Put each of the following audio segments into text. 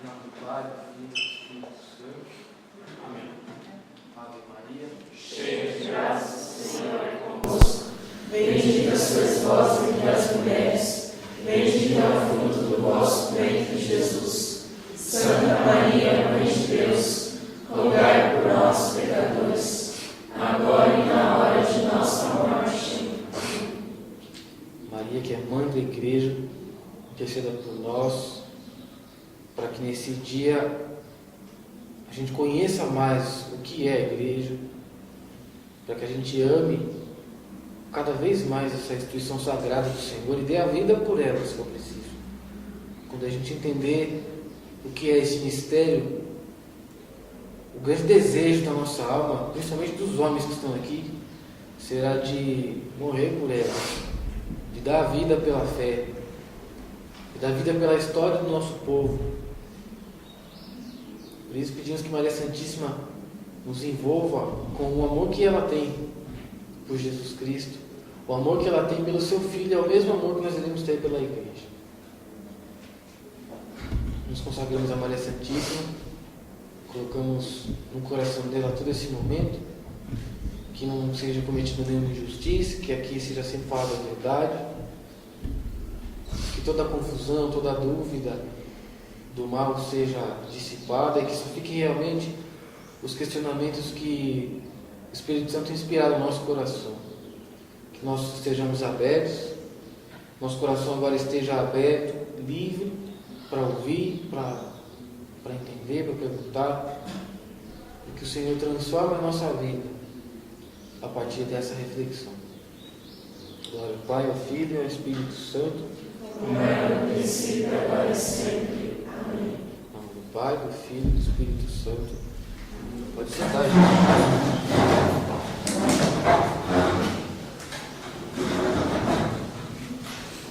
Em nome do Pai, do Filho e do Espírito Santo. Amém. Ave Maria, cheia de graça, o Senhor é convosco. Bendita sois vós entre as mulheres, bendito é o fruto do vosso ventre, Jesus. Santa Maria, Mãe de Deus, rogai por nós, pecadores, agora e na hora de nossa morte. Maria, que é Mãe da Igreja, interceda por nós, para que nesse dia a gente conheça mais o que é a Igreja, para que a gente ame cada vez mais essa instituição sagrada do Senhor e dê a vida por ela, se for preciso. Quando a gente entender o que é esse mistério, o grande desejo da nossa alma, principalmente dos homens que estão aqui, será de morrer por ela, de dar a vida pela fé, de dar a vida pela história do nosso povo. Por isso pedimos que Maria Santíssima nos envolva com o amor que ela tem por Jesus Cristo, o amor que ela tem pelo seu Filho, é o mesmo amor que nós devemos ter pela Igreja. Nos consagramos a Maria Santíssima, colocamos no coração dela todo esse momento, que não seja cometida nenhuma injustiça, que aqui seja sempre falada a verdade, que toda confusão, toda dúvida do mal seja dissipada e que só fiquem realmente os questionamentos que o Espírito Santo inspirar no nosso coração. Que nós estejamos abertos, nosso coração agora esteja aberto, livre, para ouvir, para entender, para perguntar, e que o Senhor transforme a nossa vida a partir dessa reflexão. Glória ao Pai, ao Filho e ao Espírito Santo, como era no princípio, agora e sempre. Amém. Em nome do Pai, do Filho e do Espírito Santo. Pode sentar, gente.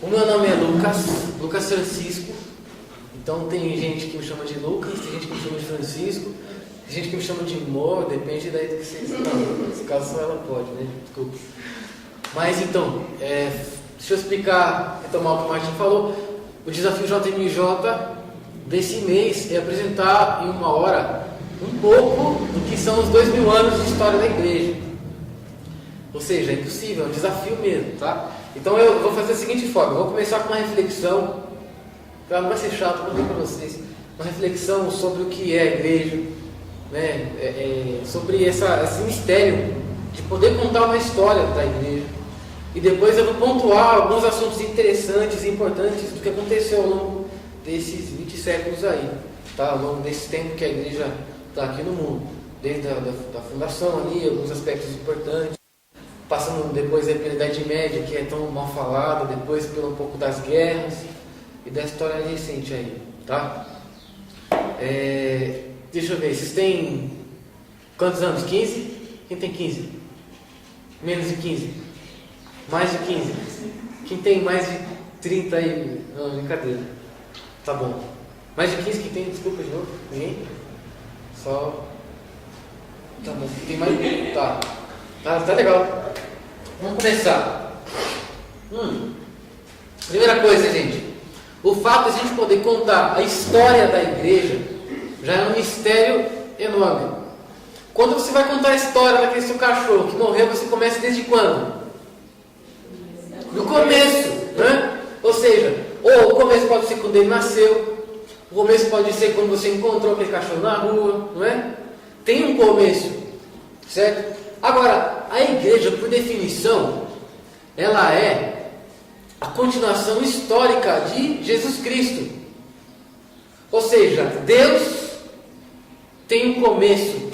O meu nome é Lucas Francisco. Então tem gente que me chama de Lucas, tem gente que me chama de Francisco, tem gente que me chama de Mor, depende daí do que vocês falam. Nesse caso só ela pode, né? Desculpa. Mas então, deixa eu explicar, retomar o que o Martin falou. O desafio JMJ desse mês é apresentar em 1 hora um pouco do que são os 2000 anos de história da Igreja. Ou seja, é impossível, é um desafio mesmo, tá? Então eu vou fazer da seguinte forma, eu vou começar com uma reflexão, não vai ser chato, vou dizer para vocês, uma reflexão sobre o que é a Igreja, né? Sobre esse mistério de poder contar uma história da Igreja. E depois eu vou pontuar alguns assuntos interessantes e importantes do que aconteceu ao longo desses 20 séculos aí, tá? Ao longo desse tempo que a Igreja está aqui no mundo, desde a fundação ali, alguns aspectos importantes, passando depois pela Idade Média, que é tão mal falada, depois pelo um pouco das guerras e da história recente aí, tá? Deixa eu ver, vocês têm quantos anos? 15? Quem tem 15? Menos de 15? Mais de 15? Quem tem mais de 30 aí? Não, brincadeira. Tá bom. Mais de 15 que tem, desculpa de novo. Ninguém? Só. Tá bom. Tem mais. Tá legal. Vamos começar. Primeira coisa, gente. O fato de a gente poder contar a história da Igreja já é um mistério enorme. Quando você vai contar a história daquele seu cachorro que morreu, você começa desde quando? No começo, né? Ou seja, ou o começo pode ser quando ele nasceu, o começo pode ser quando você encontrou aquele cachorro na rua, não é? Tem um começo, certo? Agora, a Igreja, por definição, ela é a continuação histórica de Jesus Cristo. Ou seja, Deus tem um começo.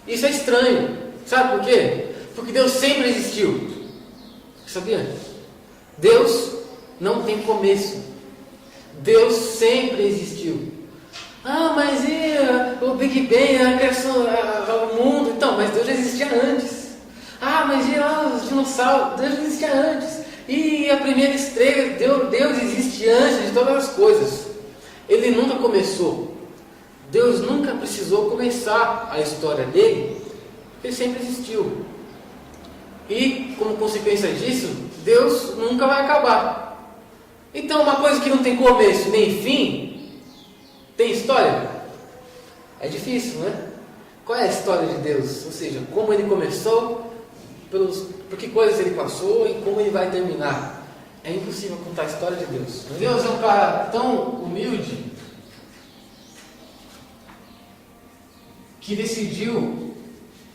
Isso é estranho. Sabe por quê? Porque Deus sempre existiu. Sabia? Deus não tem começo. Deus sempre existiu. Mas e o Big Bang, a criação, o mundo? Então, mas Deus já existia antes. Mas e os dinossauros? Deus já existia antes. E a primeira estrela? Deus existe antes de todas as coisas. Ele nunca começou. Deus nunca precisou começar a história dele. Ele sempre existiu. E, como consequência disso, Deus nunca vai acabar. Então, uma coisa que não tem começo nem fim Tem história? É difícil, né? Qual é a história de Deus? Ou seja, como ele começou, por que coisas ele passou e como ele vai terminar. É impossível contar a história de Deus. Deus é um cara tão humilde que decidiu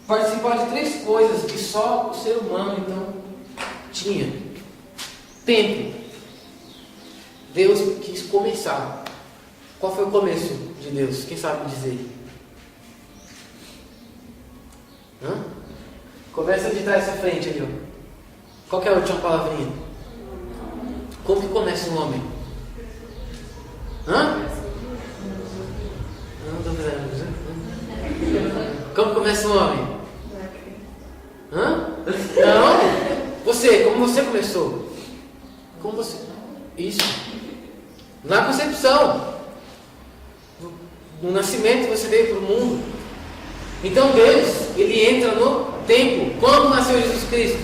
participar de 3 coisas que só o ser humano então tinha. Tempo. Deus quis começar. Qual foi o começo de Deus? Quem sabe dizer? Começa a digitar essa frente ali, ó. Qual que é a última palavrinha? Como que começa um homem? Não estou fazendo. Como começa um homem? Não? Você, como você começou? Como você? Isso. Na concepção. No nascimento você veio para o mundo. Então Deus, ele entra no tempo. Quando nasceu Jesus Cristo?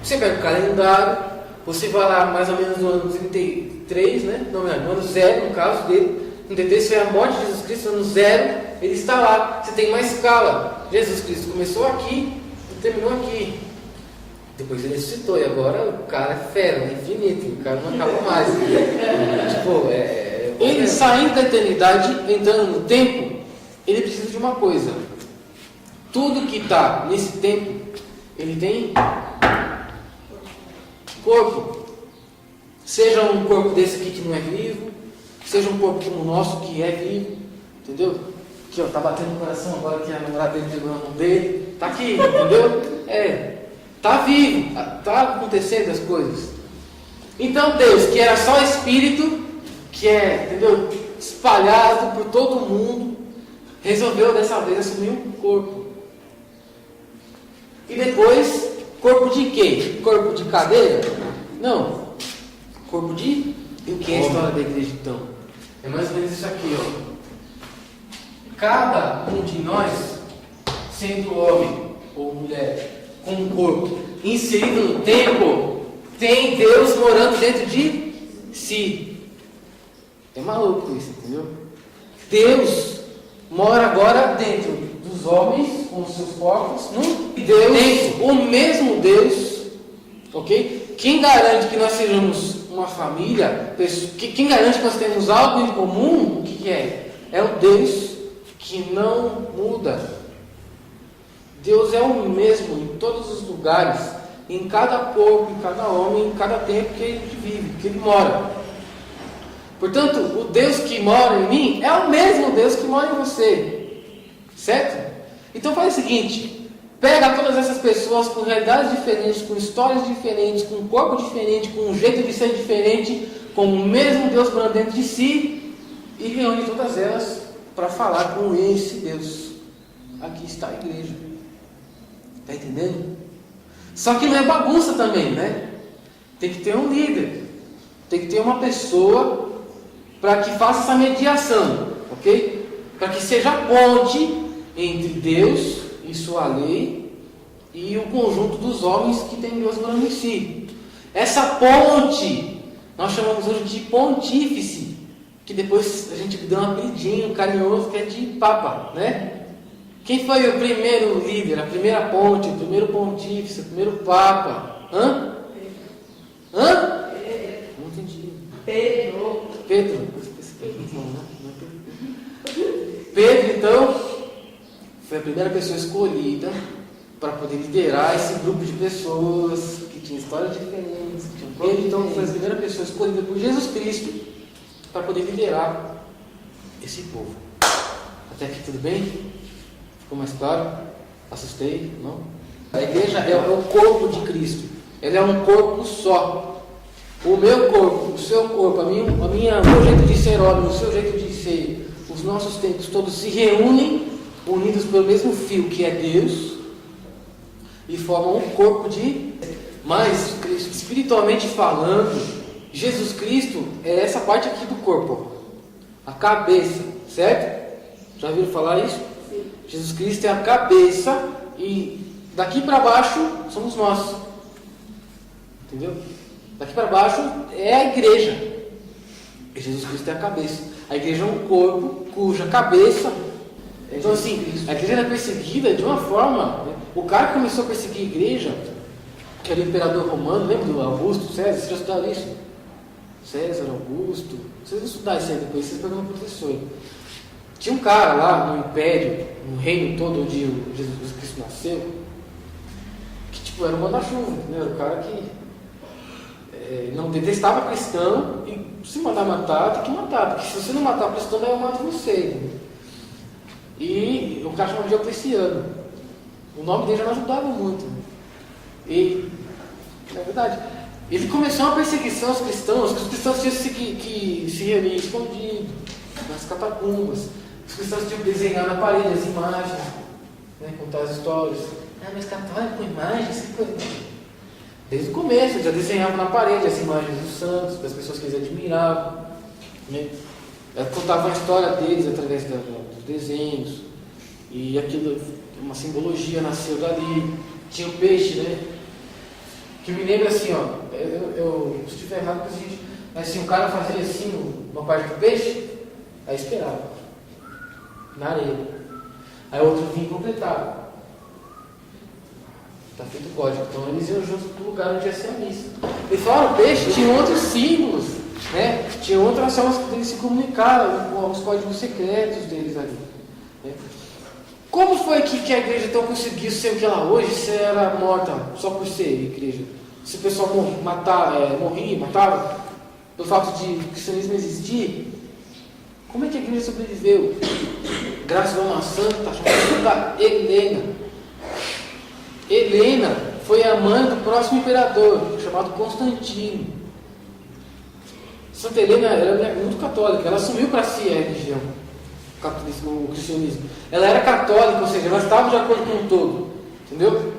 Você pega o calendário, você vai lá mais ou menos no ano 33, né? Não, no ano 0, no caso dele. No 33 foi a morte de Jesus Cristo, no ano 0, ele está lá. Você tem uma escala. Jesus Cristo começou aqui e terminou aqui. Depois ele ressuscitou, e agora o cara é fera, é infinito, o cara não acaba mais. Ele saindo da eternidade, entrando no tempo, ele precisa de uma coisa. Tudo que está nesse tempo, ele tem corpo. Seja um corpo desse aqui que não é vivo, seja um corpo como o nosso que é vivo, entendeu? Aqui, ó, tá batendo no coração agora que a namorada dele pegou na mão dele, tá aqui, entendeu? Tá vivo, tá acontecendo as coisas. Então Deus, que era só espírito, que é, entendeu, espalhado por todo mundo, resolveu dessa vez assumir um corpo. E depois, corpo de quê? Corpo de cadeira? Não. Corpo de... E o que é a história da igreja então? É mais ou menos isso aqui, ó. Cada um de nós, sendo homem ou mulher, com um corpo inserido no tempo, tem Deus morando dentro de si. É maluco isso, entendeu? Deus mora agora dentro dos homens, com os seus corpos, e Deus tem o mesmo Deus, ok? Quem garante que nós sejamos uma família? Quem garante que nós temos algo em comum? O que é? É o Deus que não muda. Deus é o mesmo em todos os lugares, em cada corpo, em cada homem, em cada tempo que ele vive, que ele mora. Portanto, o Deus que mora em mim é o mesmo Deus que mora em você. Certo? Então faz o seguinte: pega todas essas pessoas com realidades diferentes, com histórias diferentes, com um corpo diferente, com um jeito de ser diferente, com o mesmo Deus morando dentro de si, e reúne todas elas para falar com esse Deus. Aqui está a igreja. Está entendendo? Só que não é bagunça também, né? Tem que ter um líder. Tem que ter uma pessoa para que faça essa mediação, ok? Para que seja a ponte entre Deus e sua lei e o conjunto dos homens que tem Deus morando em si. Essa ponte nós chamamos hoje de pontífice, que depois a gente dá um apelidinho carinhoso que é de Papa, né? Quem foi o primeiro líder, a primeira ponte, o primeiro pontífice, o primeiro Papa? Não entendi. Pedro. Pedro, então, foi a primeira pessoa escolhida para poder liderar esse grupo de pessoas que tinham histórias diferentes. Pedro, então, foi a primeira pessoa escolhida por Jesus Cristo para poder liderar esse povo. Até aqui tudo bem? Ficou mais claro? Assustei? Não? A igreja é o corpo de Cristo. Ela é um corpo só. O meu corpo, o seu corpo, o meu jeito de ser homem, o seu jeito de ser, os nossos tempos todos se reúnem, unidos pelo mesmo fio que é Deus, e formam um corpo de... Mas, espiritualmente falando, Jesus Cristo é essa parte aqui do corpo, a cabeça, certo? Já ouviram falar isso? Jesus Cristo é a cabeça e daqui para baixo somos nós. Entendeu? Daqui para baixo é a igreja. E Jesus Cristo é a cabeça. A igreja é um corpo cuja cabeça... Então assim, a igreja era perseguida de uma forma... Né? O cara que começou a perseguir a igreja, que era o imperador romano, lembra do Augusto, César? Vocês já estudaram isso? César, Augusto... Vocês vão estudar isso aí depois, vocês pegam no professor. Tinha um cara lá no império, no reino todo onde Jesus Cristo nasceu, que tipo, era um manda-chuva, né? Era o cara que não detestava cristão e se mandar matar, tem que matar, porque se você não matar o cristão, daí eu mato você. Né? E o cara chamava de Diocleciano. O nome dele já não ajudava muito. Né? E, na verdade, ele começou uma perseguição aos cristãos, que os cristãos tinham que se reunir escondidos, nas catacumbas. Os cristãos tinham que desenhar na parede as imagens, né, contar as histórias. Mas católico com imagens, que coisa. Desde o começo, já desenhavam na parede as imagens dos santos, das pessoas que eles admiravam. Né? Contavam a história deles através dos desenhos. E aquilo, uma simbologia nasceu dali. Tinha o peixe, né? Que me lembra assim, ó. Se estiver errado, mas assim, o cara fazia assim, uma parte do peixe, aí esperava. Na areia. Aí o outro vinha e completava. Está feito o código. Então eles iam junto do lugar onde ia ser a missa. E fora o peixe, tinha outros símbolos, né? Tinha outras formas que eles se comunicaram com os códigos secretos deles ali. Né? Como foi que a igreja então conseguiu ser o que ela hoje, se ela era morta só por ser igreja? Se o pessoal morria, matava, pelo fato de o cristianismo existir, como é que a igreja sobreviveu? Graças a uma santa chamada Helena. Helena foi a mãe do próximo imperador, chamado Constantino. Santa Helena era muito católica, ela assumiu para si a religião, o cristianismo. Ela era católica, ou seja, ela estava de acordo com o todo. Entendeu?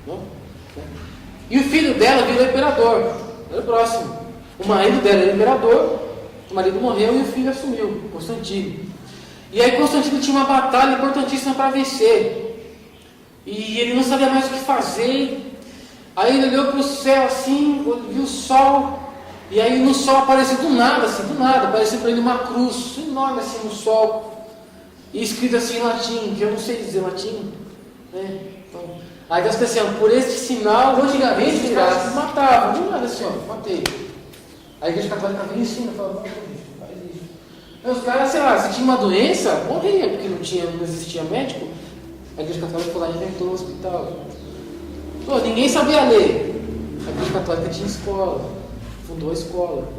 Não? E o filho dela virou imperador, era o próximo. O marido dela era imperador, o marido morreu e o filho assumiu, Constantino. E aí Constantino tinha uma batalha importantíssima para vencer. E ele não sabia mais o que fazer. Aí ele olhou para o céu assim, viu o sol. E aí no sol apareceu do nada, apareceu para ele uma cruz enorme assim no sol. E escrito assim em latim, que eu não sei dizer latim. Né? Então, aí Deus pensou assim, por este sinal, antigamente os caras se matavam. Do nada assim, ó, matei. A igreja católica vem e ensina, fala, não faz isso. Então, os caras, sei lá, se tinha uma doença, morria, porque não existia médico. A igreja católica foi lá e inventou o hospital. Pô, ninguém sabia ler. A igreja católica tinha escola, fundou a escola.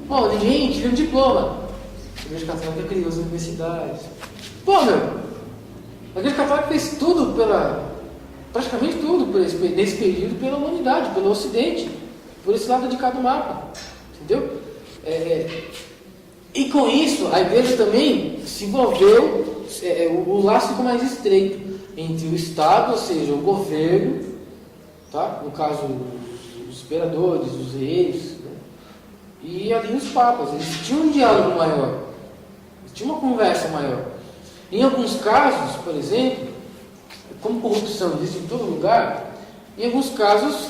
Pô, ninguém tinha um diploma. A igreja católica criou as universidades. Pô, a igreja católica fez tudo praticamente tudo nesse período pela humanidade, pelo Ocidente, por esse lado de cada mapa. Entendeu? E com isso, a igreja também se envolveu, o laço ficou mais estreito entre o Estado, ou seja, o governo, tá? No caso, os imperadores, os reis, né? E ali os papas. Eles tinham um diálogo maior, eles tinham uma conversa maior. Em alguns casos, por exemplo, como corrupção existe em todo lugar, em alguns casos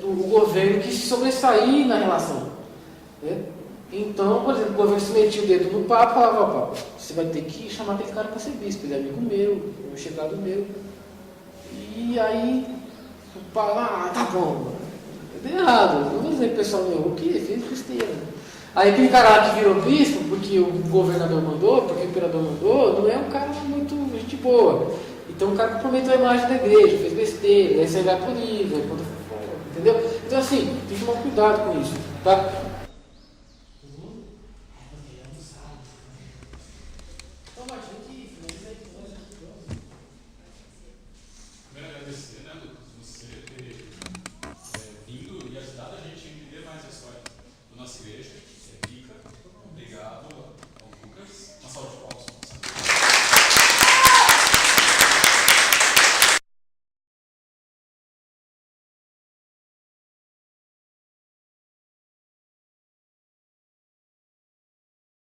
o governo quis se sobressair na relação. Né? Então, por exemplo, o governo se metia o dedo no Papa e falava, ó, Papa, você vai ter que chamar aquele cara para ser bispo, ele é amigo meu, é um chegado meu. E aí, o Papa, tá bom, deu errado, não vou dizer pro pessoal, o que? Fez besteira. Aí aquele cara lá que virou bispo, porque o governador mandou, porque o imperador mandou, não é um cara muito gente boa. Então o cara comprometeu a imagem da igreja, fez besteira, aí você vai por isso, entendeu? Então assim, tem que tomar cuidado com isso, tá?